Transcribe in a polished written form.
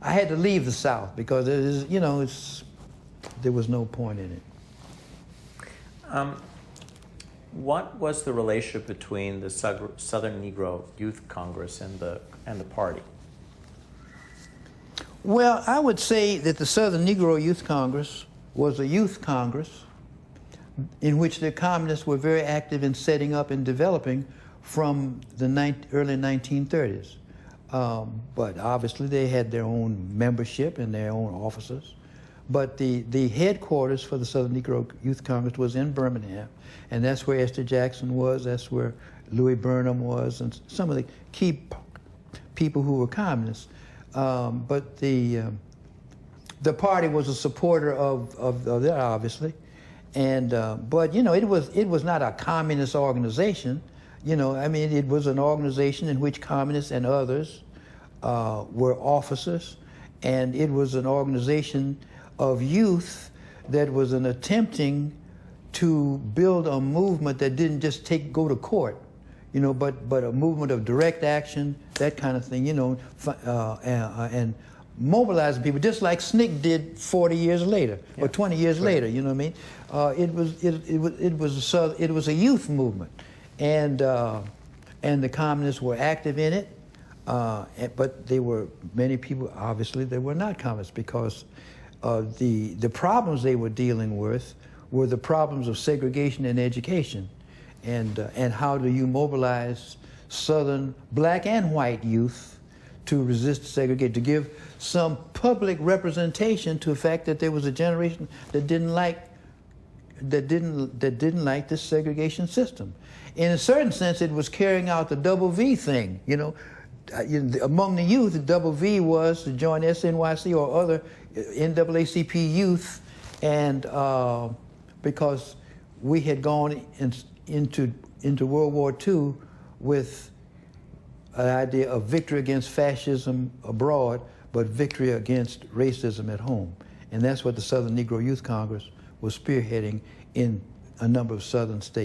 I had to leave the South because it is, you know, there was no point in it. What was the relationship between the Southern Negro Youth Congress and the party? Well, I would say that the Southern Negro Youth Congress was a youth congress in which the communists were very active in setting up and developing from the early 1930s. But obviously they had their own membership and their own officers. But the headquarters for the Southern Negro Youth Congress was in Birmingham, and that's where Esther Jackson was, that's where Louis Burnham was, and some of the key people who were communists. But the party was a supporter of that, obviously, and but you know, it was not a communist organization. You know, I mean, it was an organization in which communists and others were officers, and it was an organization of youth that was attempting to build a movement that didn't just go to court, you know, but a movement of direct action, that kind of thing, you know, and mobilizing people, just like SNYC did 40 years later, or 20 years later, you know what I mean? It was a youth movement, and the communists were active in it, but there were many people, obviously, that were not communists, because the problems they were dealing with were the problems of segregation in education, and how do you mobilize Southern black and white youth to resist segregation, to give some public representation to the fact that there was a generation that didn't like this segregation system. In a certain sense, it was carrying out the double V thing, you know. Among the youth, the double V was to join SNYC or other NAACP youth, and because we had gone into World War II with an idea of victory against fascism abroad, but victory against racism at home. And that's what the Southern Negro Youth Congress was spearheading in a number of southern states.